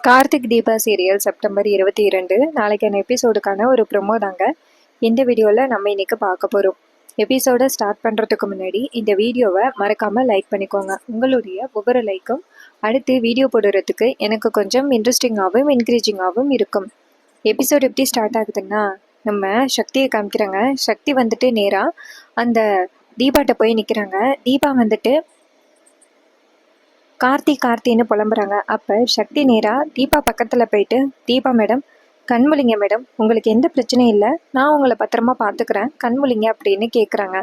Karthik Deepa serial September 22 நாளைக்கான எபிசோடுக்கான ஒரு promo தாங்க இந்த வீடியோவில் நம்ம இன்னைக்கு பார்க்க போகிறோம். எபிசோடை ஸ்டார்ட் பண்ணுறதுக்கு முன்னாடி இந்த வீடியோவை மறக்காமல் லைக் பண்ணிக்கோங்க. உங்களுடைய ஒவ்வொரு லைக்கும் அடுத்து வீடியோ போடுறதுக்கு எனக்கு கொஞ்சம் இன்ட்ரெஸ்டிங்காகவும் என்கரேஜிங்காகவும் இருக்கும். எபிசோடு எப்படி ஸ்டார்ட் ஆகுதுன்னா, நம்ம சக்தியை காமிக்கிறாங்க. சக்தி வந்துட்டு நேராக அந்த தீபாட்ட போய் நிற்கிறாங்க. தீபா வந்துட்டு கார்த்தின்னு புலம்புறாங்க. அப்போ சக்தி நேரா தீபா பக்கத்தில் போயிட்டு, தீபா மேடம் கண்முழிங்க மேடம், உங்களுக்கு எந்த பிரச்சனையும் இல்லை, நான் உங்களை பத்திரமா பார்த்துக்கிறேன், கண்முழிங்க அப்படின்னு கேட்குறாங்க.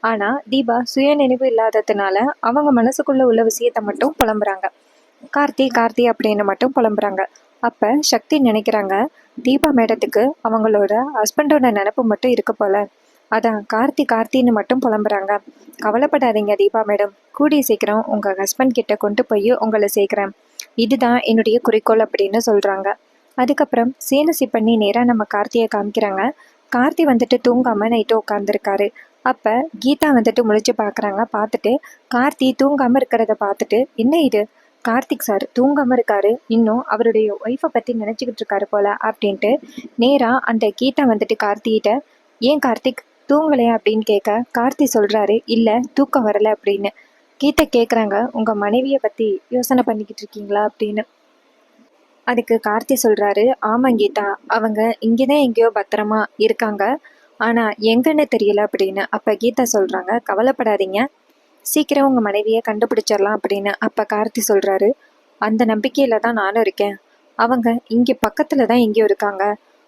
ஆனால் தீபா சுயநினைவு இல்லாததுனால அவங்க மனசுக்குள்ளே உள்ள விஷயத்தை மட்டும் புலம்புறாங்க. கார்த்தி அப்படின்னு மட்டும் புலம்புறாங்க. அப்போ சக்தி நினைக்கிறாங்க, தீபா மேடத்துக்கு அவங்களோட ஹஸ்பண்டோட நினப்பு மட்டும் இருக்கு போல, அதான் கார்த்தின்னு மட்டும் புலம்புறாங்க. கவலைப்படாதீங்க தீபா மேடம், கூடிய சீக்கிரம் உங்கள் ஹஸ்பண்ட் கிட்ட கொண்டு போய் உங்களை சேர்க்குறேன், இதுதான் என்னுடைய குறிக்கோள் அப்படின்னு சொல்கிறாங்க. அதுக்கப்புறம் சீனசி பண்ணி நேராக நம்ம கார்த்தியை காமிக்கிறாங்க. கார்த்தி வந்துட்டு தூங்காமல் நைட்டு உட்காந்துருக்காரு. அப்போ கீதா வந்துட்டு முழிச்சு பார்க்குறாங்க. பார்த்துட்டு கார்த்தி தூங்காமல் இருக்கிறத பார்த்துட்டு, என்ன இது கார்த்திக் சார் தூங்காமல் இருக்காரு, இன்னும் அவருடைய ஒய்ஃபை பற்றி நினச்சிக்கிட்டு இருக்காரு போல அப்படின்ட்டு நேராக அந்த கீதா வந்துட்டு கார்த்திகிட்ட, ஏன் கார்த்திக் தூங்கலையா அப்படின்னு கேட்க, கார்த்தி சொல்கிறாரு, இல்லை தூக்கம் வரலை அப்படின்னு. கீதை கேட்குறாங்க, உங்கள் மனைவியை பற்றி யோசனை பண்ணிக்கிட்டு இருக்கீங்களா அப்படின்னு. அதுக்கு கார்த்தி சொல்கிறாரு, ஆமாம் கீதா, அவங்க இங்கே தான் எங்கேயோ பத்திரமா இருக்காங்க, ஆனால் எங்கன்னு தெரியல அப்படின்னு. அப்போ கீதா சொல்கிறாங்க, கவலைப்படாதீங்க, சீக்கிரம் உங்கள் மனைவியை கண்டுபிடிச்சிடலாம் அப்படின்னு. அப்போ கார்த்தி சொல்கிறாரு, அந்த நம்பிக்கையில் தான் நானும் இருக்கேன், அவங்க இங்கே பக்கத்தில் தான் எங்கேயோ இருக்காங்க,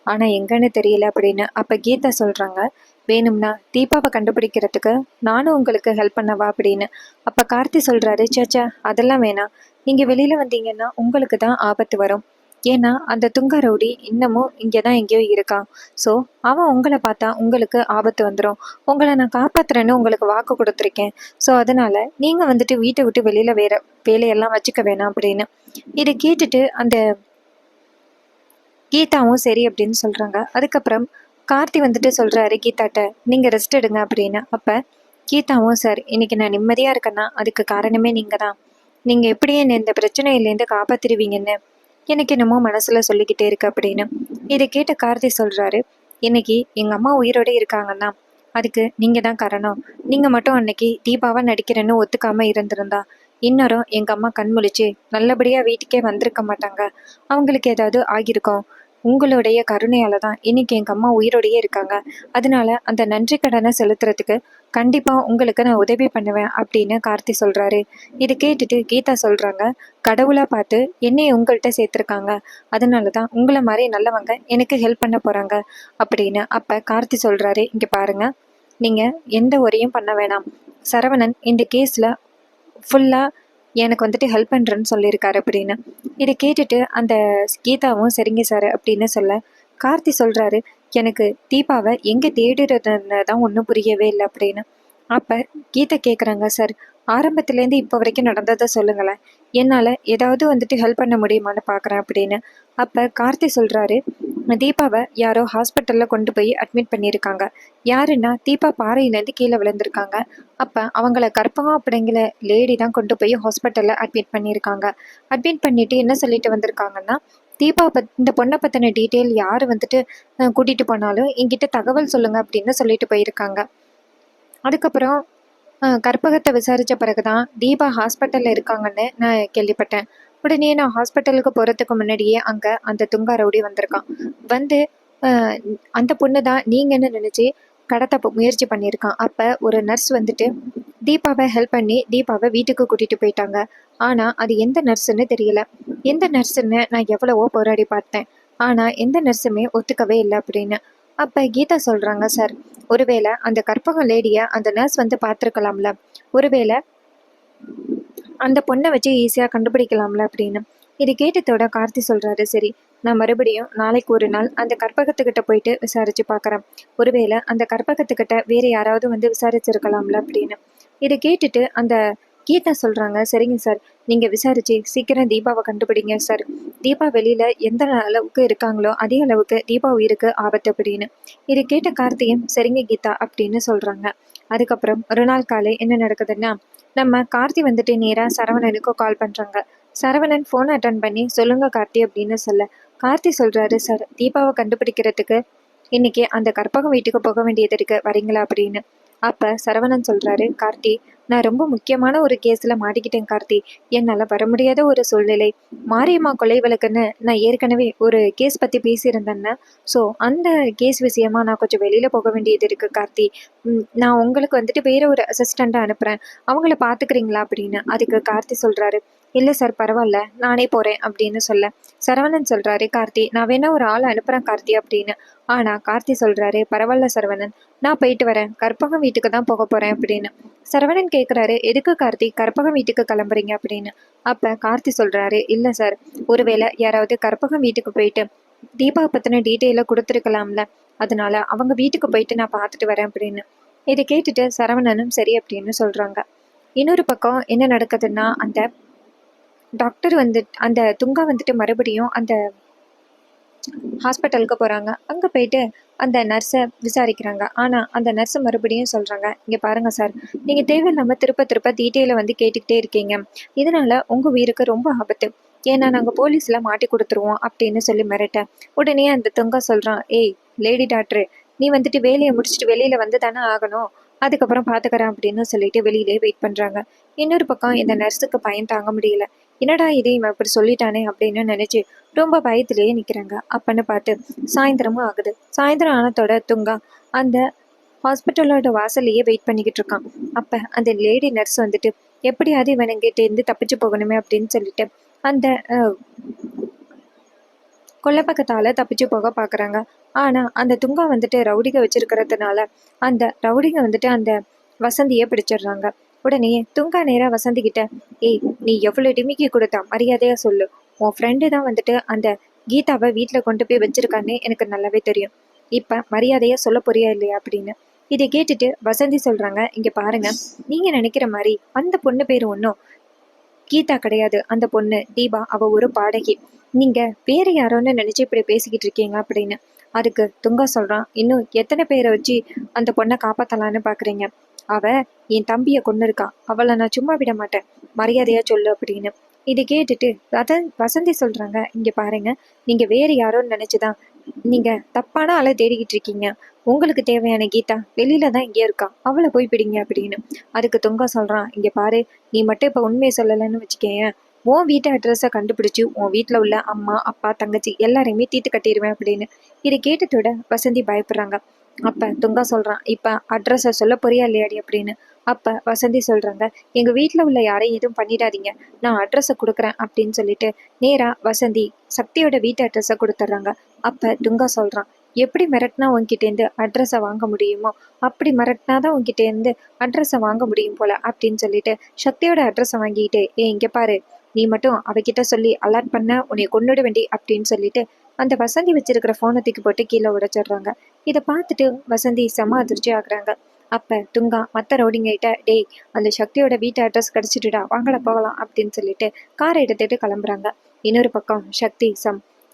ஆனால் எங்கன்னு தெரியல அப்படின்னு. அப்போ கீதா சொல்கிறாங்க, வேணும்னா தீபாவை கண்டுபிடிக்கிறதுக்கு நானும் உங்களுக்கு ஹெல்ப் பண்ணவா அப்படின்னு. அப்போ கார்த்தி சொல்கிறாரு, சேச்சா அதெல்லாம் வேணாம், நீங்கள் வெளியில் வந்தீங்கன்னா உங்களுக்கு தான் ஆபத்து வரும், ஏன்னா அந்த துங்க ரவுடி இன்னமும் இங்கே தான் எங்கேயோ இருக்கான், ஸோ அவன் உங்களை பார்த்தா உங்களுக்கு ஆபத்து வந்துடும், உங்களை நான் காப்பாற்றுறேன்னு உங்களுக்கு வாக்கு கொடுத்துருக்கேன், ஸோ அதனால் நீங்கள் வந்துட்டு வீட்டை விட்டு வெளியில் வேறு வேலையெல்லாம் வச்சுக்க வேணாம் அப்படின்னு. இதை கேட்டுட்டு அந்த கீதாவும் சரி அப்படின்னு சொல்கிறாங்க. அதுக்கப்புறம் கார்த்தி வந்துட்டு சொல்கிறாரு கீதாட்ட, நீங்கள் ரெஸ்ட் எடுங்க அப்படின்னு. அப்போ கீதாவும், சார் இன்னைக்கு நான் நிம்மதியாக இருக்கேன்னா அதுக்கு காரணமே நீங்கள் தான், நீங்கள் எப்படி என்ன இந்த பிரச்சனையிலேருந்து காப்பாற்றிடுவீங்கன்னு எனக்கு என்னமோ மனசில் சொல்லிக்கிட்டே இருக்கு அப்படின்னு. இதை கேட்ட கார்த்தி சொல்கிறாரு, இன்னைக்கு எங்கள் அம்மா உயிரோடு இருக்காங்கன்னா அதுக்கு நீங்கள் தான் காரணம், நீங்கள் மட்டும் அன்னைக்கு தீபாவாக நடிக்கிறேன்னு ஒத்துக்காமல் இருந்திருந்தா இன்னொரும் எங்கள் அம்மா கண் முழிச்சு நல்லபடியாக வீட்டுக்கே வந்திருக்க மாட்டாங்க, அவங்களுக்கு ஏதாவது ஆகியிருக்கும், உங்களுடைய கருணையால தான் இன்னைக்கு எங்கள் அம்மா உயிரோடையே இருக்காங்க, அதனால அந்த நன்றி கடனை செலுத்துறதுக்கு கண்டிப்பாக உங்களுக்கு நான் உதவி பண்ணுவேன் அப்படின்னு கார்த்தி சொல்கிறாரு. இது கேட்டுட்டு கீதா சொல்கிறாங்க, கடவுளாக பார்த்து என்னையை உங்கள்கிட்ட சேர்த்துருக்காங்க, அதனால தான் உங்களை மாதிரி நல்லவங்க எனக்கு ஹெல்ப் பண்ண போகிறாங்க அப்படின்னு. அப்போ கார்த்தி சொல்கிறாரு, இங்கே பாருங்கள், நீங்கள் எந்த உரையும் பண்ண வேணாம், சரவணன் இந்த கேஸில் ஃபுல்லாக எனக்கு வந்துட்டு ஹெல்ப் பண்ணுறேன்னு சொல்லியிருக்காரு அப்படின்னு. இதை கேட்டுட்டு அந்த கீதாவும் சரிங்க சார் அப்படின்னு சொல்ல, கார்த்தி சொல்கிறாரு, எனக்கு தீபாவை எங்கே தேடுறதுன்னு தான் ஒன்றும் புரியவே இல்லை அப்படின்னு. அப்போ கீதா கேட்குறாங்க, சார் ஆரம்பத்துலேருந்து இப்போ வரைக்கும் நடந்ததை சொல்லுங்களேன், என்னால் ஏதாவது வந்துட்டு ஹெல்ப் பண்ண முடியுமான்னு பார்க்குறேன் அப்படின்னு. அப்போ கார்த்தி சொல்கிறாரு, தீபாவை யாரோ ஹாஸ்பிட்டலில் கொண்டு போய் அட்மிட் பண்ணியிருக்காங்க, யாருன்னா தீபா பாறையிலேருந்து கீழே விழுந்திருக்காங்க, அப்போ அவங்கள கற்பகம் அப்படிங்கிற லேடி தான் கொண்டு போய் ஹாஸ்பிட்டலில் அட்மிட் பண்ணியிருக்காங்க. அட்மிட் பண்ணிவிட்டு என்ன சொல்லிட்டு வந்திருக்காங்கன்னா, தீபா இந்த பொண்ணை பற்றின டீட்டெயில் யார் வந்துட்டு கூட்டிகிட்டு போனாலும் என்கிட்ட தகவல் சொல்லுங்கள் அப்படின்னு சொல்லிட்டு போயிருக்காங்க. அதுக்கப்புறம் கற்பகத்தை விசாரித்த பிறகு தான் தீபா ஹாஸ்பிட்டலில் இருக்காங்கன்னு நான் கேள்விப்பட்டேன். உடனே நான் ஹாஸ்பிட்டலுக்கு போகிறதுக்கு முன்னாடியே அங்கே அந்த துங்கா ரவுடி வந்திருக்கான், வந்து அந்த பொண்ணு தான் நீங்கன்னு நினச்சி கடத்த முயற்சி பண்ணியிருக்கான். அப்போ ஒரு நர்ஸ் வந்துட்டு தீபாவை ஹெல்ப் பண்ணி தீபாவை வீட்டுக்கு கூட்டிகிட்டு போயிட்டாங்க, ஆனால் அது எந்த நர்ஸுன்னு தெரியல, எந்த நர்ஸுன்னு நான் எவ்வளவோ போராடி பார்த்தேன், ஆனால் எந்த நர்ஸுமே ஒத்துக்கவே இல்லை அப்படின்னு. அப்போ கீதா சொல்கிறாங்க, சார் ஒருவேளை அந்த கற்பகம் லேடியை அந்த நர்ஸ் வந்து பார்த்துருக்கலாம்ல, ஒருவேளை அந்த பொண்ணை வச்சு ஈஸியாக கண்டுபிடிக்கலாம்ல அப்படின்னு. இது கேட்டதோட கார்த்தி சொல்கிறாரு, சரி நான் மறுபடியும் நாளைக்கு ஒரு நாள் அந்த கற்பகத்துக்கிட்ட போயிட்டு விசாரித்து பார்க்குறேன், ஒருவேளை அந்த கற்பகத்துக்கிட்ட வேறு யாராவது வந்து விசாரிச்சிருக்கலாம்ல அப்படின்னு. இதை கேட்டுட்டு அந்த கீதா சொல்கிறாங்க, சரிங்க சார் நீங்கள் விசாரித்து சீக்கிரம் தீபாவை கண்டுபிடிங்க சார், தீபா வெளியில் எந்த அளவுக்கு இருக்காங்களோ அதே அளவுக்கு தீபா உயிருக்கு ஆபத்து அப்படின்னு. இதை கேட்ட கார்த்தியும் சரிங்க கீதா அப்படின்னு சொல்கிறாங்க. அதுக்கப்புறம் ஒரு நாள் காலை என்ன நடக்குதுன்னா, நம்ம கார்த்தி வந்துட்டு நேராக சரவணனுக்கு கால் பண்ணுறாங்க. சரவணன் ஃபோன் அட்டன் பண்ணி சொல்லுங்க கார்த்தி அப்படின்னு சொல்ல, கார்த்தி சொல்றாரு, சார் தீபாவை கண்டுபிடிக்கிறதுக்கு இன்னைக்கு அந்த கற்பகம் வீட்டுக்கு போக வேண்டியது இருக்கு, வரீங்களா அப்படின்னு. அப்ப சரவணன் சொல்றாரு, கார்த்தி நான் ரொம்ப முக்கியமான ஒரு கேஸ்ல மாட்டிக்கிட்டேன் கார்த்தி, என்னால வர முடியாத ஒரு சூழ்நிலை. மாரியம்மா கொலை வழக்குன்னு நான் ஏற்கனவே ஒரு கேஸ் பத்தி பேசியிருந்தேன்னா, ஸோ அந்த கேஸ் விஷயமா நான் கொஞ்சம் வெளியில போக வேண்டியது இருக்கு கார்த்தி. நான் உங்களுக்கு வந்துட்டு வேற ஒரு அசிஸ்டண்ட்டை அனுப்புறேன், அவங்கள பாத்துக்கிறீங்களா அப்படின்னு. அதுக்கு கார்த்தி சொல்றாரு, இல்லை சார் பரவாயில்ல நானே போறேன் அப்படின்னு சொல்ல, சரவணன் சொல்றாரு, கார்த்தி நான் வேணா ஒரு ஆள் அனுப்புறேன் கார்த்தி அப்படின்னு. ஆனா கார்த்தி சொல்றாரு, பரவாயில்ல சரவணன், நான் போயிட்டு வரேன், கற்பகம் வீட்டுக்கு தான் போக போறேன் அப்படின்னு. சரவணன் கேட்குறாரு, எதுக்கு கார்த்தி கற்பகம் வீட்டுக்கு கிளம்புறீங்க அப்படின்னு. அப்ப கார்த்தி சொல்றாரு, இல்லை சார், ஒருவேளை யாராவது கற்பகம் வீட்டுக்கு போயிட்டு தீபா பத்தின டீட்டெயிலை கொடுத்துருக்கலாம்ல, அதனால அவங்க வீட்டுக்கு போயிட்டு நான் பார்த்துட்டு வரேன் அப்படின்னு. இதை கேட்டுட்டு சரவணனும் சரி அப்படின்னு சொல்றாங்க. இன்னொரு பக்கம் என்ன நடக்குதுன்னா, அந்த டாக்டர் வந்து அந்த துங்கா வந்துட்டு மறுபடியும் அந்த ஹாஸ்பிட்டலுக்கு போகிறாங்க. அங்கே போயிட்டு அந்த நர்ஸை விசாரிக்கிறாங்க. ஆனால் அந்த நர்ஸை மறுபடியும் சொல்கிறாங்க, இங்கே பாருங்கள் சார், நீங்கள் தேவையில்லாமல் திருப்ப திருப்ப டீட்டெயிலை வந்து கேட்டுக்கிட்டே இருக்கீங்க, இதனால் உங்கள் உயிருக்கு ரொம்ப ஆபத்து, ஏன்னா நாங்கள் போலீஸில் மாட்டி கொடுத்துருவோம் அப்படின்னு சொல்லி மிரட்ட. உடனே அந்த துங்கா சொல்கிறான், ஏய் லேடி டாக்டரு, நீ வந்துட்டு வேலையை முடிச்சுட்டு வெளியில் வந்து தானே ஆகணும், அதுக்கப்புறம் பார்த்துக்கிறேன் அப்படின்னு சொல்லிட்டு வெளியிலே வெயிட் பண்ணுறாங்க. இன்னொரு பக்கம் இந்த நர்ஸுக்கு பயம் தாங்க முடியல, என்னடா இது இவன் இப்படி சொல்லிட்டானே அப்படின்னு நினச்சி ரொம்ப பயத்திலேயே நிற்கிறாங்க. அப்பன்னு பார்த்து சாயந்தரமும் ஆகுது. சாயந்தரம் ஆனத்தோட துங்கா அந்த ஹாஸ்பிட்டலோட வாசல்லையே வெயிட் பண்ணிக்கிட்டு இருக்கான். அப்போ அந்த லேடி நர்ஸ் வந்துட்டு எப்படியாவது இவனுங்கிட்டேருந்து தப்பிச்சு போகணுமே அப்படின்னு சொல்லிட்டு அந்த கொல்லப்பக்கத்தால் தப்பிச்சு போக பார்க்குறாங்க. ஆனால் அந்த துங்கா வந்துட்டு ரவுடிக வச்சிருக்கிறதுனால அந்த ரவுடிங்க வந்துட்டு அந்த வசந்தியை பிடிச்சிடுறாங்க. உடனே துங்கா நேராக வசந்திக்கிட்ட, ஏய் நீ எவ்வளோ டிமிக்கி கொடுத்தா மரியாதையாக சொல்லு, உன் ஃப்ரெண்டு தான் வந்துட்டு அந்த கீதாவை வீட்டில் கொண்டு போய் வச்சிருக்கான்னு எனக்கு நல்லாவே தெரியும், இப்போ மரியாதையாக சொல்ல போறியா இல்லையா அப்படின்னு. இதை கேட்டுட்டு வசந்தி சொல்கிறாங்க, இங்கே பாருங்க, நீங்கள் நினைக்கிற மாதிரி அந்த பொண்ணு பேர் ஒன்றும் கீதா கிடையாது, அந்த பொண்ணு தீபா, அவ ஒரு பாடகி, நீங்க வேற யாரோன்னு நினைச்சு இப்படி பேசிக்கிட்டு இருக்கீங்க அப்படின்னு. அதுக்கு துங்கா சொல்றான், இன்னும் எத்தனை பேரை வச்சு அந்த பொண்ணை காப்பாத்தலான்னு பாக்குறீங்க, அவ என் தம்பியை கொண்டு இருக்கா, அவளை நான் சும்மா விட மாட்டேன், மரியாதையா சொல்லு அப்படின்னு. இதை கேட்டுட்டு வசந்தி சொல்றாங்க, இங்க பாருங்க, நீங்க வேற யாரோன்னு நினைச்சுதான் நீங்க தப்பான ஆளை தேடிக்கிட்டு இருக்கீங்க, உங்களுக்கு தேவையான கீதா வெளியில தான் இங்கே இருக்கா, அவளை போய் பிடிங்க அப்படின்னு. அதுக்கு துங்கா சொல்றான், இங்க பாரு, நீ மட்டும் இப்போ உண்மையை சொல்லலைன்னு வச்சுக்கேன், உன் வீட்டு அட்ரஸை கண்டுபிடிச்சி உன் வீட்டில் உள்ள அம்மா அப்பா தங்கச்சி எல்லாரையுமே தீர்த்து கட்டிடுவேன் அப்படின்னு. இதை கேட்டதோட வசந்தி பயப்படுறாங்க. அப்போ துங்கா சொல்கிறான், இப்போ அட்ரஸை சொல்ல போறியா இல்லையாடி அப்படின்னு. அப்போ வசந்தி சொல்கிறாங்க, எங்கள் வீட்டில் உள்ள யாரையும் எதுவும் பண்ணிடாதீங்க, நான் அட்ரஸை கொடுக்குறேன் அப்படின்னு சொல்லிட்டு நேராக வசந்தி சக்தியோட வீட்டு அட்ரஸை கொடுத்துட்றாங்க. அப்போ துங்கா சொல்கிறான், எப்படி மிரட்டினா உன்கிட்டேருந்து அட்ரஸை வாங்க முடியுமோ அப்படி மிரட்டினாதான் உன்கிட்டேருந்து அட்ரஸை வாங்க முடியும் போல அப்படின்னு சொல்லிட்டு சக்தியோட அட்ரஸை வாங்கிட்டு, இங்கே பாரு, நீ மட்டும் அவகிட்ட சொல்லி அலர்ட் பண்ண உன்னை கொண்டுட வேண்டி அப்படின்னு சொல்லிட்டு அந்த வசந்தி வச்சிருக்கிற ஃபோனை தூக்கி போட்டு கீழே உடைச்சிடுறாங்க. இதை பார்த்துட்டு வசந்தி செம அதிர்ச்சி ஆகுறாங்க. அப்போ துங்கா மற்ற ரவுடிங்கிட்ட, டேய் அந்த சக்தியோட வீட்டு அட்ரஸ் கிடச்சிட்டுடா, வாங்கல போகலாம் அப்படின்னு சொல்லிட்டு காரை எடுத்துட்டு கிளம்புறாங்க. இன்னொரு பக்கம் சக்தி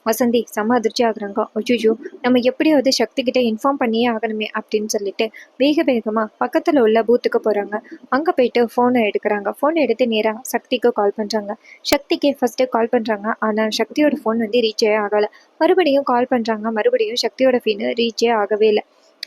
வசந்தி செம்ம அதிர்ச்சி ஆகுறாங்க. அய்யய்யோ, நம்ம எப்படியாவது சக்தி கிட்ட இன்ஃபார்ம் பண்ணியே ஆகணுமே அப்படின்னு சொல்லிட்டு வேக வேகமா பக்கத்துல உள்ள பூத்துக்கு போறாங்க. அங்க போயிட்டு ஃபோனை எடுக்கிறாங்க. ஃபோனை எடுத்து நேரா சக்திக்கு கால் பண்றாங்க. சக்திக்கு ஃபர்ஸ்ட் கால் பண்றாங்க, ஆனா சக்தியோட ஃபோன் வந்து ரீச்சே ஆகல. மறுபடியும் கால் பண்றாங்க, மறுபடியும் சக்தியோட ஃபோன் ரீச்சே ஆகவே இல்லை.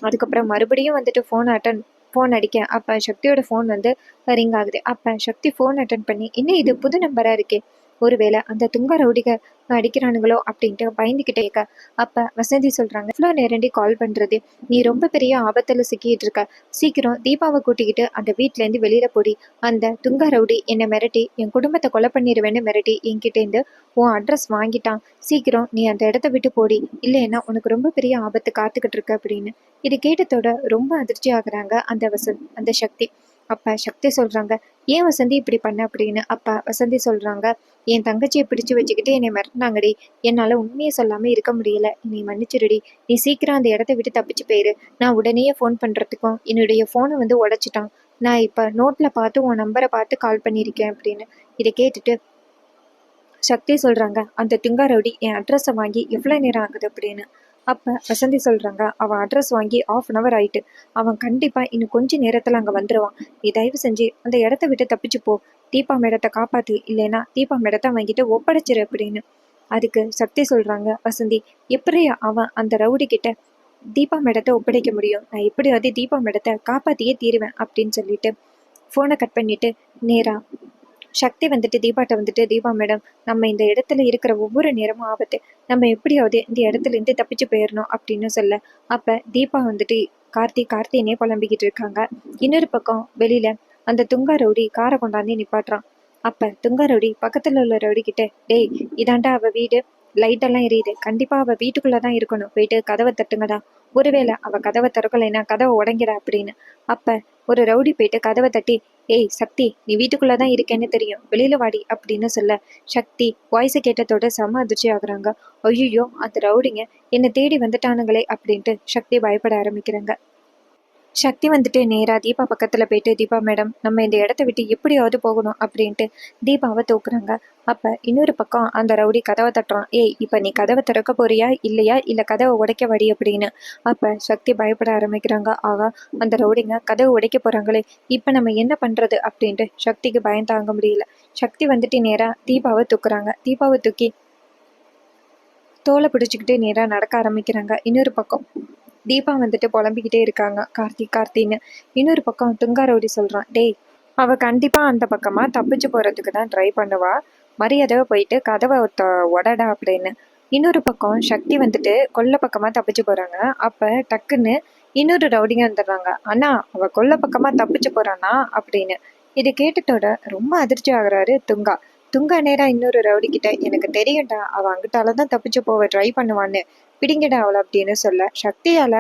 அதுக்கப்புறம் மறுபடியும் வந்துட்டு ஃபோன் அடிக்க, அப்ப சக்தியோட ஃபோன் வந்து ரிங் ஆகுது. அப்ப சக்தி ஃபோன் அட்டன் பண்ணி, என்ன இது புது நம்பரா இருக்கே, ஒருவேளை அந்த துங்க ரவுடிக அடிக்கிறானுங்களோ அப்படின்ட்டு பயந்துக்கிட்டே இருக்க. அப்ப வசந்தி சொல்றாங்க, இவ்வளோ நேரண்டி கால் பண்றது, நீ ரொம்ப பெரிய ஆபத்துல சிக்கிட்டு இருக்க, சீக்கிரம் தீபாவை கூட்டிக்கிட்டு அந்த வீட்டிலேருந்து வெளியில போடி, அந்த துங்க ரவுடி என்னை மிரட்டி என் குடும்பத்தை கொலை பண்ணிடுவேன்னு மிரட்டி என்கிட்டேருந்து உன் அட்ரஸ் வாங்கிட்டான், சீக்கிரம் நீ அந்த இடத்த விட்டு போடி, இல்லைன்னா உனக்கு ரொம்ப பெரிய ஆபத்து காத்துக்கிட்டு இருக்கு அப்படின்னு. இது கேட்டதோட ரொம்ப அதிர்ச்சி ஆகுறாங்க அந்த சக்தி. அப்ப சக்தி சொல்றாங்க, ஏன் வசந்தி இப்படி பண்ண அப்படின்னு. அப்ப வசந்தி சொல்றாங்க, என் தங்கச்சியை பிடிச்சு வச்சுக்கிட்டு என்னை மிரட்டினாங்கடி, என்னால உண்மையை சொல்லாம இருக்க முடியல, நீ மன்னிச்சிருடி, நீ சீக்கிரம் அந்த இடத்த விட்டு தப்பிச்சு போயிரு, நான் உடனே ஃபோன் பண்றதுக்கும் என்னுடைய ஃபோனை வந்து உடைச்சிட்டான், நான் இப்ப நோட்ல பார்த்து உன் நம்பரை பார்த்து கால் பண்ணியிருக்கேன் அப்படின்னு. இதை கேட்டுட்டு சக்தி சொல்றாங்க, அந்த திங்கா ரவுடி என் அட்ரஸை வாங்கி எவ்வளோ நேரம் ஆகுது அப்படின்னு. அப்போ வசந்தி சொல்கிறாங்க, அவன் அட்ரஸ் வாங்கி 1/2 ஆயிட்டு, அவன் கண்டிப்பாக இன்னும் கொஞ்ச நேரத்தில் அங்கே வந்துடுவான், நீ தயவு செஞ்சு அந்த இடத்த விட்டு தப்பிச்சு போ, தீபா மேடத்தை காப்பாத்து, இல்லைன்னா தீபா மேடத்தை வாங்கிட்டு ஒப்படைச்சிரு அப்படின்னு. அதுக்கு சக்தி சொல்றாங்க, வசந்தி எப்படி அவன் அந்த ரவுடி கிட்ட தீபா மேடத்தை ஒப்படைக்க முடியும், நான் எப்படியாவது தீபா மேடத்தை காப்பாத்தியே தீருவேன் அப்படின்னு சொல்லிட்டு ஃபோனை கட் பண்ணிட்டு நேரா சக்தி வந்துட்டு தீபாட்ட வந்துட்டு, தீபா மேடம் நம்ம இந்த இடத்துல இருக்கிற ஒவ்வொரு நேரமும் ஆபத்து, நம்ம எப்படியாவது இந்த இடத்துல இருந்து தப்பிச்சு போயிடணும் அப்படின்னு சொல்ல, அப்ப தீபா வந்துட்டு கார்த்தினே புலம்பிக்கிட்டு இருக்காங்க. இன்னொரு பக்கம் வெளியில அந்த துங்கா ரவுடி காரை கொண்டாந்து நிப்பாட்டுறான். அப்ப துங்கா ரவுடி பக்கத்துல உள்ள ரவுடி கிட்ட, டேய் இதாண்டா அவ வீடு, லைட் எல்லாம் எரியுது, கண்டிப்பா அவ வீட்டுக்குள்ளதான் இருக்கணும், போயிட்டு கதவை தட்டுங்கடா, ஒருவேளை அவ கதவை திறக்கலைன்னா கதவை உடைங்கடா அப்படின்னு. அப்ப ஒரு ரவுடி போயிட்டு கதவை தட்டி, ஏய் சக்தி நீ வீட்டுக்குள்ளதான் இருக்கேன்னு தெரியும், வெளியில வாடி அப்படின்னு சொல்ல, சக்தி வாய்ஸை கேட்டதோட செம அதிர்ச்சி ஆகுறாங்க. ஐயோ அந்த ரவுடிங்க என்னை தேடி வந்துட்டானுங்களே அப்படின்ட்டு சக்தி பயப்பட ஆரம்பிக்கிறாங்க. சக்தி வந்துட்டு நேரா தீபா பக்கத்துல போயிட்டு, தீபா மேடம் நம்ம இந்த இடத்த விட்டு எப்படியாவது போகணும் அப்படின்ட்டு தீபாவை தூக்குறாங்க. அப்ப இன்னொரு பக்கம் அந்த ரவுடி கதவை தட்டுறான். ஏய் இப்ப நீ கதவை திறக்க போறியா இல்லையா, இல்ல கதவை உடைக்க வடி அப்படின்னு. அப்ப சக்தி பயப்பட ஆரம்பிக்கிறாங்க. ஆகா அந்த ரவுடிங்க கதவை உடைக்க போறாங்களே, இப்ப நம்ம என்ன பண்றது அப்படின்ட்டு சக்திக்கு பயம் தாங்க முடியல. சக்தி வந்துட்டு நேரா தீபாவை தூக்குறாங்க. தீபாவை தூக்கி தோலை பிடிச்சிக்கிட்டு நேரா நடக்க ஆரம்பிக்கிறாங்க. இன்னொரு பக்கம் தீபா வந்துட்டு புலம்பிக்கிட்டே இருக்காங்க, கார்த்தின்னு. இன்னொரு பக்கம் துங்காரவுடி சொல்றான், டேய் அவ கண்டிப்பா அந்த பக்கமா தப்பிச்சு போறதுக்கு தான் ட்ரை பண்ணுவா, மரியாதையா போயிட்டு கதவை உடடா அப்படின்னு. இன்னொரு பக்கம் சக்தி வந்துட்டு கொல்ல பக்கமா தப்பிச்சு போறாங்க. அப்ப டக்குன்னு இன்னொரு ரவுடிங்க வந்துடுறாங்க. அண்ணா அவ கொல்ல பக்கமா தப்பிச்சு போறானா அப்படின்னு. இது கேட்டுட்டோட ரொம்ப அதிர்ச்சி ஆகுறாரு துங்கா. துங்கா நேரா இன்னொரு ரவுடி கிட்ட, எனக்கு தெரியும்டா அவ அங்கிட்டாலதான் தப்பிச்சு போவ ட்ரை பண்ணுவான்னு, பிடிங்கடா அவளை அப்படின்னு சொல்ல, சக்தியால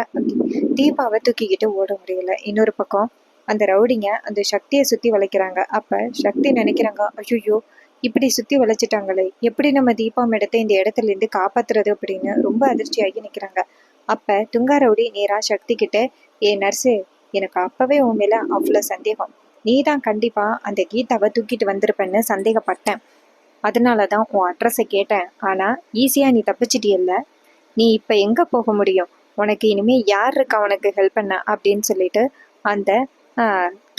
தீபாவை தூக்கிக்கிட்டு ஓட முடியல. இன்னொரு பக்கம் அந்த ரவுடிங்க அந்த சக்தியை சுத்தி வளைக்கிறாங்க. அப்ப சக்தி நினைக்கிறாங்க, ஐயோ இப்படி சுத்தி வளைச்சிட்டாங்களே, எப்படி நம்ம தீபா மேடத்தை இந்த இடத்துல இருந்து காப்பாத்துறது அப்படின்னு ரொம்ப அதிர்ச்சியாகி நிக்கிறாங்க. அப்ப துங்கா ரவுடி நேரா சக்தி கிட்ட, ஏ நர்ஸு எனக்கு அப்பவே உன் மேல அவ்வளவு சந்தேகம், நீ தான் கண்டிப்பா அந்த கீதாவை தூக்கிட்டு வந்திருப்பேன்னு சந்தேகப்பட்டேன், அதனாலதான் உன் அட்ரஸை கேட்டேன், ஆனா ஈஸியா நீ தப்பிச்சிட்டியல்ல, நீ இப்ப எங்க போக முடியும், உனக்கு இனிமே யார் இருக்கா உனக்கு ஹெல்ப் பண்ண அப்படின்னு சொல்லிட்டு அந்த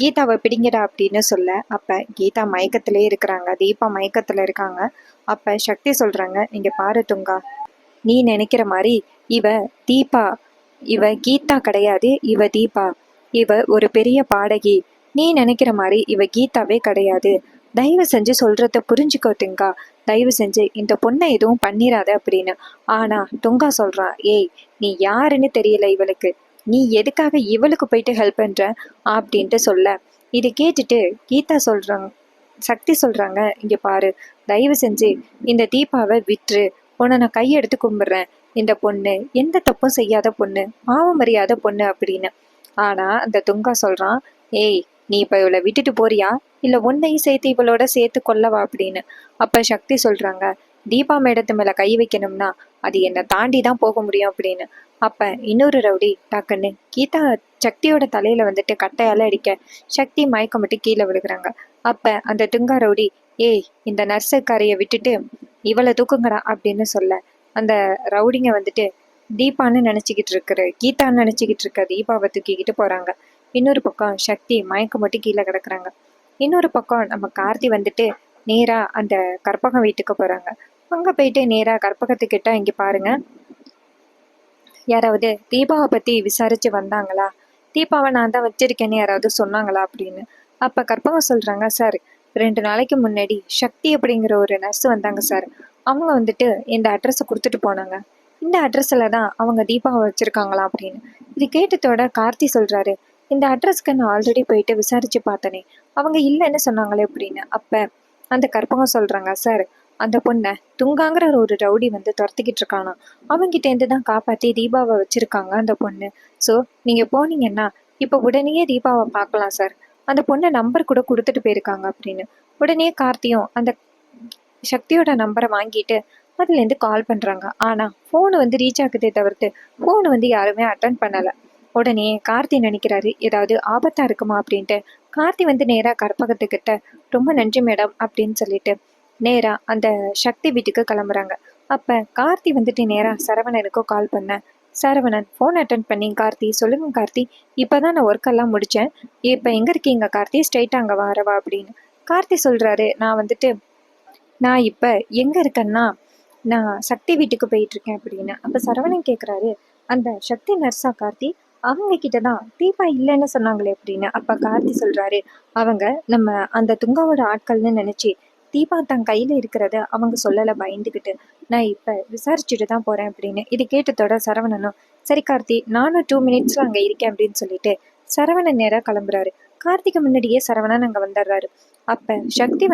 கீதாவை பிடிங்கடா அப்படின்னு சொல்ல, அப்ப கீதா மயக்கத்திலே இருக்கிறாங்க, தீபா மயக்கத்துல இருக்காங்க. அப்ப சக்தி சொல்றாங்க, இங்க பாரு துங்கா, நீ நினைக்கிற மாதிரி இவ தீபா, இவ கீதா கிடையாது, இவ தீபா, இவ ஒரு பெரிய பாடகி, நீ நினைக்கிற மாதிரி இவ கீதாவே கிடையாது, தயவு செஞ்சு சொல்றத புரிஞ்சுக்கோ துங்கா, தயவு செஞ்சு இந்த பொண்ணை எதுவும் பண்ணிராத அப்படின்னு. ஆனா துங்கா சொல்றான், ஏய் நீ யாருன்னு தெரியல இவளுக்கு, நீ எதுக்காக இவளுக்கு போயிட்டு ஹெல்ப் பண்ற அப்படின்ட்டு சொல்ல, இது கேட்டுட்டு கீதா சொல்றாங்க, சக்தி சொல்றாங்க, இங்க பாரு தயவு செஞ்சு இந்த தீபாவை விட்டுரு, உன்னை நான் கையெடுத்து கும்பிடுறேன், இந்த பொண்ணு எந்த தப்பும் செய்யாத பொண்ணு, பாவம் அறியாத பொண்ணு அப்படின்னு. ஆனா அந்த துங்கா சொல்றான், ஏய் நீ இப்ப இவளை விட்டுட்டு போறியா இல்ல உன்னையும் சேர்த்து இவளோட சேர்த்து கொல்லவா அப்படின்னு. அப்ப சக்தி சொல்றாங்க, தீபா மேடத்து மேல கை வைக்கணும்னா அது என்னை தாண்டி தான் போக முடியும் அப்படின்னு. அப்ப இன்னொரு ரவுடி டக்குன்னு கீதா சக்தியோட தலையில வந்துட்டு கட்டையால அடிக்க சக்தி மயக்கம் விட்டு கீழே விழுகிறாங்க. அப்ப அந்த துங்கா ரவுடி, ஏய் இந்த நர்ஸுக்காரைய விட்டுட்டு இவளை தூக்குங்கடா அப்படின்னு சொல்ல, அந்த ரவுடிங்க வந்துட்டு தீபான்னு நினைச்சுக்கிட்டு இருக்கிற கீதான்னு நினைச்சுக்கிட்டு இருக்க தீபாவை தூக்கிக்கிட்டு போறாங்க. இன்னொரு பக்கம் சக்தி மயக்கம் மட்டும் கீழே கிடக்குறாங்க. இன்னொரு பக்கம் நம்ம கார்த்தி வந்துட்டு நேரா அந்த கற்பகம் வீட்டுக்கு போறாங்க. அங்க போயிட்டு நேரா கற்பகத்துக்கிட்ட, இங்க பாருங்க யாராவது தீபாவை பத்தி விசாரிச்சு வந்தாங்களா, தீபாவை நான் தான் வச்சிருக்கேன்னு யாராவது சொன்னாங்களா அப்படின்னு. அப்ப கற்பகம் சொல்றாங்க, சார் 2 நாளைக்கு முன்னாடி சக்தி அப்படிங்கிற ஒரு நர்ஸ் வந்தாங்க சார், அவங்க வந்துட்டு இந்த அட்ரஸை கொடுத்துட்டு போனாங்க, இந்த அட்ரஸ்ல தான் அவங்க தீபாவை வச்சிருக்காங்களா அப்படின்னு. இது கேட்டதோட கார்த்தி சொல்றாரு, இந்த அட்ரஸ்க்கு நான் ஆல்ரெடி போயிட்டு விசாரிச்சு பார்த்தனே, அவங்க இல்லைன்னு சொன்னாங்களே அப்படின்னு. அப்ப அந்த கற்பகம் சொல்றாங்க, சார் அந்த பொண்ணை துங்காங்கிற ஒரு ரவுடி வந்து துரத்திக்கிட்டு இருக்கானா, அவங்கிட்ட இருந்து தான் காப்பாத்தி தீபாவை வச்சிருக்காங்க அந்த பொண்ணு. ஸோ நீங்க போனீங்கன்னா இப்போ உடனேயே தீபாவை பார்க்கலாம் சார், அந்த பொண்ணை நம்பர் கூட கொடுத்துட்டு போயிருக்காங்க அப்படின்னு. உடனே கார்த்தியும் அந்த சக்தியோட நம்பரை வாங்கிட்டு அதுலேருந்து கால் பண்றாங்க. ஆனா ஃபோனு வந்து ரீச் ஆகுதே தவிர்த்து ஃபோனு வந்து யாருமே அட்டன் பண்ணல. உடனே கார்த்தி நினைக்கிறாரு ஏதாவது ஆபத்தா இருக்குமா அப்படின்ட்டு. கார்த்தி வந்து நேரா கற்பகத்துக்கிட்ட, ரொம்ப நன்றி மேடம் அப்படின்னு சொல்லிட்டு நேரா அந்த சக்தி வீட்டுக்கு கிளம்புறாங்க. அப்ப கார்த்தி வந்துட்டு நேரா சரவணனுக்கும் கால் பண்ண, சரவணன் ஃபோன் அட்டன் பண்ணி, கார்த்தி சொல்லுங்க கார்த்தி, இப்பதான் நான் ஒர்க் எல்லாம் முடிச்சேன், இப்ப எங்க இருக்கீங்க கார்த்தி, ஸ்ட்ரைட்டா அங்க வரவா அப்படின்னு. கார்த்தி சொல்றாரு, நான் இப்ப எங்க இருக்கேன்னா நான் சக்தி வீட்டுக்கு போயிட்டு இருக்கேன் அப்படின்னு. அப்ப சரவணன் கேக்குறாரு, அந்த சக்தி நர்ஸா கார்த்தி? அவங்க கிட்டதான் தீபா இல்லைன்னு சொன்னாங்களே அப்படின்னு. அப்ப கார்த்தி சொல்றாரு, அவங்க நம்ம அந்த துங்காவோட ஆட்கள்னு நினைச்சு தீபா தன் கையில இருக்கிறத அவங்க சொல்லல பயந்துகிட்டு. நான் இப்ப விசாரிச்சுட்டு தான் போறேன் அப்படின்னு. இது கேட்டதோட சரவணனும், சரி கார்த்தி, நானும் 2 மினிட்ஸ்ல அங்க இருக்கேன் அப்படின்னு சொல்லிட்டு சரவணன் நேரா கிளம்புறாரு. கார்த்திக்கு முன்னாடியே சரவணன் அங்க வந்துடுறாரு. அப்ப சக்தி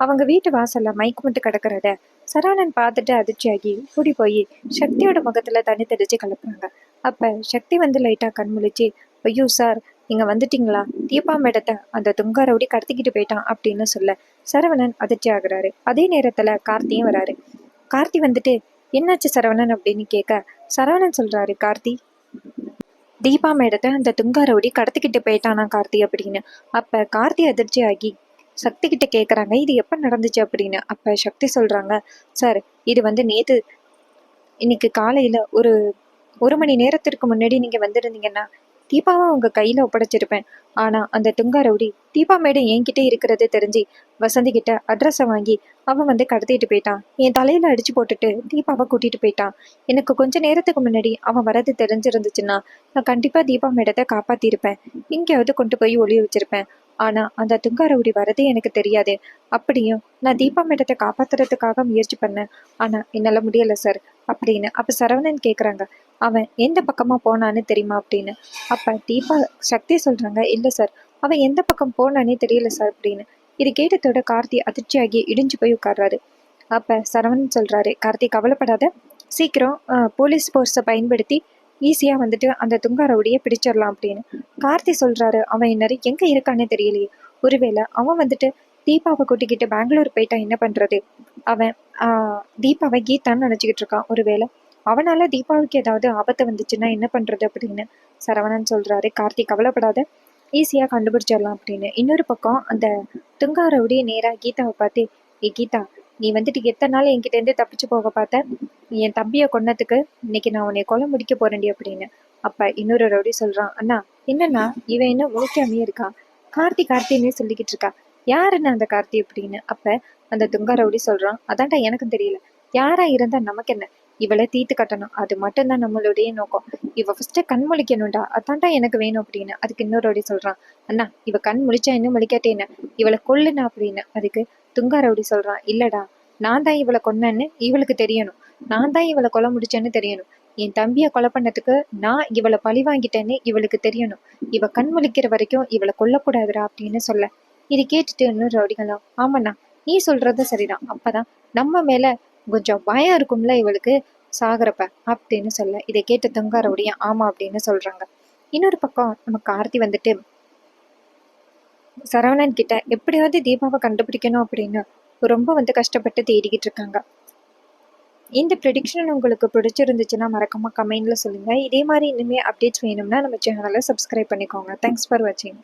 அவங்க வீட்டு வாசல்ல மயக்கம் கிடக்கிறத சரவணன் பார்த்துட்டு அதிர்ச்சியாகி கூடி போய் சக்தியோட முகத்துல தண்ணி தெளிச்சு கலப்புறாங்க. அப்ப சக்தி லைட்டா கண் முழிச்சு, ஐயோ சார், நீங்க வந்துட்டீங்களா? தீபா மேடத்தை அந்த துங்கா ரவுடி கடத்திக்கிட்டு போயிட்டான் அப்படின்னு சொல்ல சரவணன் அதிர்ச்சி ஆகுறாரு. அதே நேரத்துல கார்த்தியும் வராரு. கார்த்தி என்னாச்சு சரவணன் அப்படின்னு கேட்க சரவணன் சொல்றாரு, கார்த்தி, தீபா மேடத்தை அந்த துங்கா ரவுடி கடத்திக்கிட்டு போயிட்டானா கார்த்தி அப்படின்னு. அப்ப கார்த்தி அதிர்ச்சி ஆகி சக்தி கிட்ட கேக்குறாங்க, இது எப்ப நடந்துச்சு அப்படின்னு. அப்ப சக்தி சொல்றாங்க, சார், இது நேத்து இன்னைக்கு காலையில ஒரு 1 மணி நேரத்திற்கு முன்னாடி நீங்க வந்திருந்தீங்கன்னா தீபாவை உங்க கையில ஒப்படைச்சிருப்பேன். ஆனா அந்த துங்கா ரவுடி தீபா மேடம் என்கிட்ட இருக்கிறது தெரிஞ்சு வசந்தி கிட்ட அட்ரஸை வாங்கி அவன் கடத்திட்டு போயிட்டான். என் தலையில அடிச்சு போட்டுட்டு தீபாவை கூட்டிட்டு போயிட்டான். எனக்கு கொஞ்ச நேரத்துக்கு முன்னாடி அவன் வரது தெரிஞ்சிருந்துச்சுன்னா நான் கண்டிப்பா தீபா மேடத்தை காப்பாத்திருப்பேன். எங்கேயாவது கொண்டு போய் ஒளிய வச்சிருப்பேன். ஆனா அந்த துங்கா ரவுடி வரதே எனக்கு தெரியாது. அப்படியும் நான் தீபா மேடத்தை காப்பாத்துறதுக்காக முயற்சி பண்ணேன். ஆனா என்னால முடியல சார் அப்படின்னு. அப்ப சரவணன் கேக்குறாங்க, அவன் எந்த பக்கமா போனான்னு தெரியுமா அப்படின்னு. அப்ப தீபா சக்தி சொல்றாங்க, இல்ல சார், அவன் எந்த பக்கம் போனானே தெரியல சார் அப்படின்னு. இது கேட்டதோட கார்த்தி அதிர்ச்சியாகி இடிஞ்சு போய் உட்கார்றாரு. அப்ப சரவணன் சொல்றாரு, கார்த்தி கவலைப்படாத, சீக்கிரம் போலீஸ் போர்ஸை பயன்படுத்தி ஈஸியா அந்த துங்கா ரவுடியை பிடிச்சிடலாம் அப்படின்னு. கார்த்தி சொல்றாரு, அவன் இன்னும் எங்க இருக்கானே தெரியலையே. ஒருவேளை அவன் தீபாவை கூட்டிக்கிட்டு பெங்களூர் போயிட்டா என்ன பண்றது? அவன் தீபாவை கீதான்னு நினைச்சுக்கிட்டு இருக்கான். ஒருவேளை அவனால தீபாவுக்கு ஏதாவது ஆபத்து வந்துச்சுன்னா என்ன பண்றது அப்படின்னு சரவணன் சொல்றாரு. கார்த்தி கவலைப்படாத, ஈஸியா கண்டுபிடிச்சிடலாம் அப்படின்னு. இன்னொரு பக்கம் அந்த துங்கா ரவுடி நேரா கீதாவை பார்த்து, ஏ கீதா, நீ எத்தனை நாள் என்கிட்ட இருந்து தப்பிச்சு போக பார்த்த? என் தம்பியை கொன்னதுக்கு இன்னைக்கு நான் உன்னை கொலை முடிக்க போறேன்டி அப்படின்னு. அப்ப இன்னொரு ரவுடி சொல்றான், அண்ணா என்னன்னா இவன் என்ன முழிக்காமே இருக்கா? கார்த்தி கார்த்தின்னே சொல்லிக்கிட்டு இருக்கா. யாருன்னு அந்த கார்த்தி அப்படின்னு. அப்ப அந்த துங்கா ரவுடி சொல்றான், அதான்டா எனக்கும் தெரியல. யாரா இருந்தா நமக்கு என்ன? இவளை தீத்து கட்டணும், அது மட்டும்தான் நம்மளுடைய நோக்கம். இவ ஃபர்ஸ்ட் கண் முழிக்கணும்டா, அதான்டா எனக்கு வேணும் அப்படின்னு. அதுக்கு இன்னொரு ரவுடி சொல்றான், அண்ணா இவ கண் முழிச்சா இன்னும் முழிக்காட்டே என்ன, இவளை கொல்லுனா அப்படின்னு. அதுக்கு துங்கா ரவுடி சொல்றான், இல்லடா, நான் தான் இவளை கொன்னேன்னு இவளுக்கு தெரியணும். நான் தான் இவளை கொலை முடிச்சேன்னு தெரியணும். என் தம்பியை கொலை பண்ணதுக்கு நான் இவளை பழி வாங்கிட்டேன்னு இவளுக்கு தெரியணும். இவ கண் முழிக்கிற வரைக்கும் இவளை கொல்லக்கூடாதுடா அப்படின்னு சொல்ல, இது கேட்டுட்டு இன்னும் ரவுடிகளா, ஆமாண்ணா நீ சொல்றது சரிதான், அப்பதான் நம்ம மேல கொஞ்சம் பயம் இருக்கும்ல இவளுக்கு சாகுறப்ப அப்படின்னு சொல்ல, இதை கேட்டு துங்கா ரவுடியா ஆமா அப்படின்னு சொல்றாங்க. இன்னொரு பக்கம் நம்ம கார்த்தி சரவணன் கிட்ட எப்படியாவது தீபாவை கண்டுபிடிக்கணும் அப்படின்னு ரொம்ப கஷ்டப்பட்டு தேடிக்கிட்டு இருக்காங்க. இந்த ப்ரெடிக்ஷன் உங்களுக்கு பிடிச்சிருந்துச்சுன்னா மறக்காம கமெண்ட்ல சொல்லுங்க. இதே மாதிரி இனிமே அப்டேட்ஸ் வேணும்னா நம்ம சேனலை சப்ஸ்கிரைப் பண்ணிக்கோங்க. தேங்க்ஸ் ஃபார் வாட்சிங்.